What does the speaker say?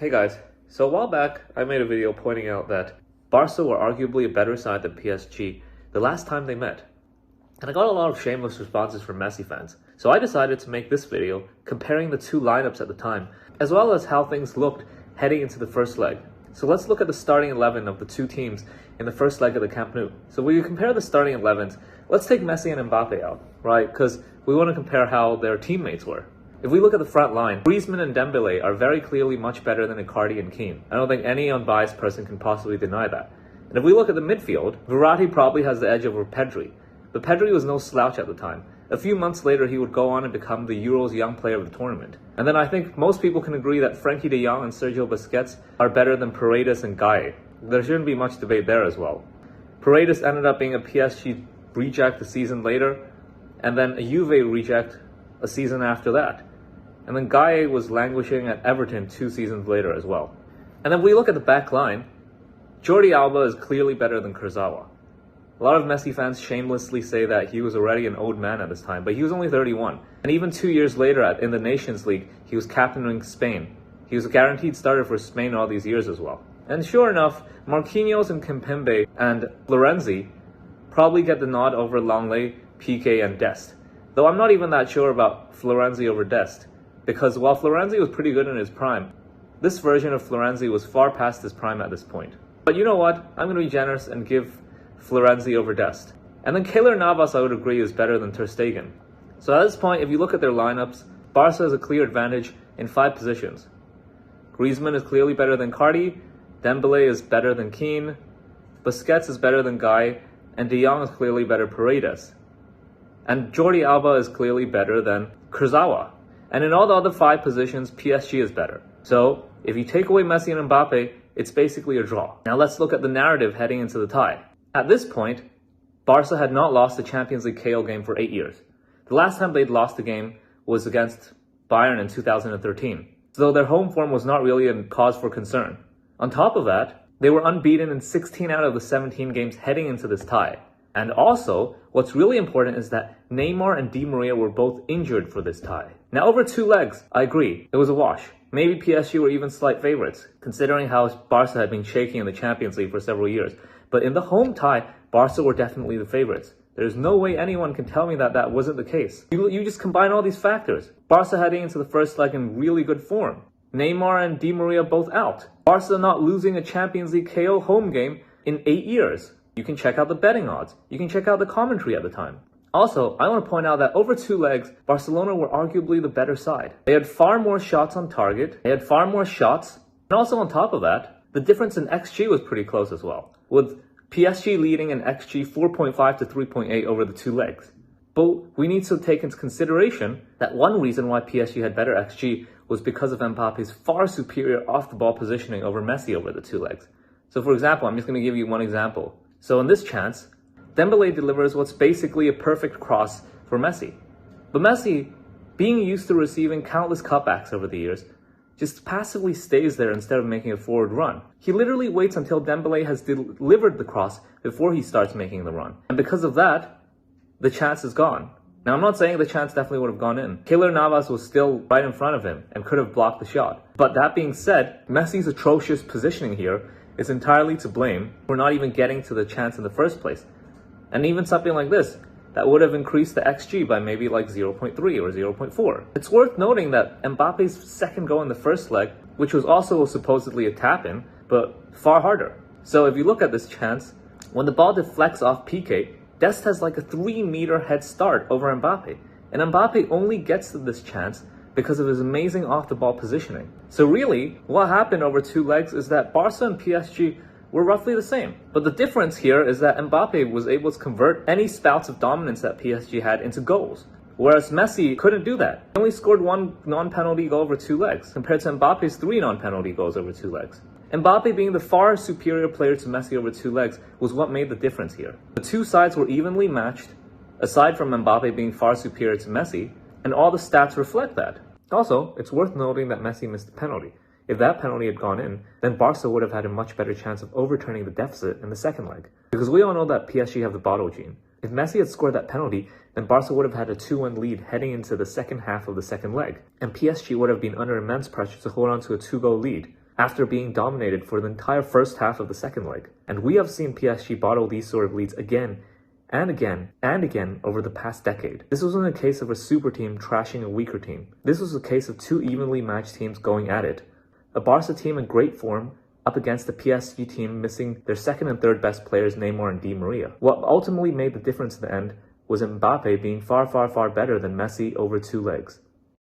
Hey guys, so a while back I made a video pointing out that Barca were arguably a better side than PSG the last time they met. And I got a lot of shameless responses from Messi fans. So I decided to make this video comparing the two lineups at the time, as well as how things looked heading into the first leg. So let's look at the starting 11 of the two teams in the first leg of the Camp Nou. So when you compare the starting 11s, let's take Messi and Mbappe out, right? Because we want to compare how their teammates were. If we look at the front line, Griezmann and Dembele are very clearly much better than Icardi and Keane. I don't think any unbiased person can possibly deny that. And if we look at the midfield, Verratti probably has the edge over Pedri. But Pedri was no slouch at the time. A few months later, he would go on and become the Euro's young player of the tournament. And then I think most people can agree that Frenkie de Jong and Sergio Busquets are better than Paredes and Gaye. There shouldn't be much debate there as well. Paredes ended up being a PSG reject a season later, and then a Juve reject a season after that. And then Gaye was languishing at Everton 2 seasons later as well. And then we look at the back line, Jordi Alba is clearly better than Kurzawa. A lot of Messi fans shamelessly say that he was already an old man at this time, but he was only 31. And even 2 years later in the Nations League, he was captaining Spain. He was a guaranteed starter for Spain all these years as well. And sure enough, Marquinhos and Kimpembe and Florenzi probably get the nod over Langley, Piqué, and Dest. Though I'm not even that sure about Florenzi over Dest, because while Florenzi was pretty good in his prime, this version of Florenzi was far past his prime at this point. But you know what? I'm going to be generous and give Florenzi over Dest. And then Keylor Navas, I would agree, is better than Ter Stegen. So at this point, if you look at their lineups, Barca has a clear advantage in 5 positions. Griezmann is clearly better than Cardi, Dembele is better than Keane, Busquets is better than Gaye, and De Jong is clearly better than Paredes. And Jordi Alba is clearly better than Kurzawa. And in all the other 5 positions, PSG is better. So if you take away Messi and Mbappe, it's basically a draw. Now let's look at the narrative heading into the tie. At this point, Barca had not lost a Champions League KO game for 8 years. The last time they'd lost a game was against Bayern in 2013. So their home form was not really a cause for concern. On top of that, they were unbeaten in 16 out of the 17 games heading into this tie. And also, what's really important is that Neymar and Di Maria were both injured for this tie. Now over 2 legs, I agree, it was a wash. Maybe PSG were even slight favorites, considering how Barca had been shaky in the Champions League for several years. But in the home tie, Barca were definitely the favorites. There's no way anyone can tell me that that wasn't the case. You just combine all these factors. Barca heading into the first leg in really good form. Neymar and Di Maria both out. Barca not losing a Champions League KO home game in 8 years. You can check out the betting odds. You can check out the commentary at the time. Also, I want to point out that over 2 legs, Barcelona were arguably the better side. They had far more shots on target. They had far more shots. And also on top of that, the difference in XG was pretty close as well, with PSG leading in XG 4.5 to 3.8 over the 2 legs. But we need to take into consideration that one reason why PSG had better XG was because of Mbappe's far superior off-the-ball positioning over Messi over the 2 legs. So for example, I'm just going to give you one example. So in this chance, Dembele delivers what's basically a perfect cross for Messi. But Messi, being used to receiving countless cutbacks over the years, just passively stays there instead of making a forward run. He literally waits until Dembele has delivered the cross before he starts making the run. And because of that, the chance is gone. Now, I'm not saying the chance definitely would have gone in. Keylor Navas was still right in front of him and could have blocked the shot. But that being said, Messi's atrocious positioning here is entirely to blame for not even getting to the chance in the first place. And even something like this, that would have increased the XG by maybe like 0.3 or 0.4. It's worth noting that Mbappe's second goal in the first leg, which was also supposedly a tap-in, but far harder. So if you look at this chance, when the ball deflects off Piqué, Dest has like a 3-meter head start over Mbappe. And Mbappe only gets to this chance because of his amazing off-the-ball positioning. So really, what happened over 2 legs is that Barca and PSG were roughly the same. But the difference here is that Mbappe was able to convert any spouts of dominance that PSG had into goals, whereas Messi couldn't do that. He only scored 1 non-penalty goal over 2 legs, compared to Mbappe's 3 non-penalty goals over 2 legs. Mbappe being the far superior player to Messi over 2 legs was what made the difference here. The 2 sides were evenly matched, aside from Mbappe being far superior to Messi, and all the stats reflect that. Also, it's worth noting that Messi missed a penalty. If that penalty had gone in, then Barca would have had a much better chance of overturning the deficit in the second leg. Because we all know that PSG have the bottle gene. If Messi had scored that penalty, then Barca would have had a 2-1 lead heading into the second half of the second leg. And PSG would have been under immense pressure to hold on to a 2-goal lead. after being dominated for the entire first half of the second leg. And we have seen PSG bottle these sort of leads again and again and again over the past decade. This wasn't a case of a super team trashing a weaker team. This was a case of two evenly matched teams going at it. A Barca team in great form up against the PSG team missing their second and third best players Neymar and Di Maria. What ultimately made the difference in the end was Mbappe being far better than Messi over 2 legs.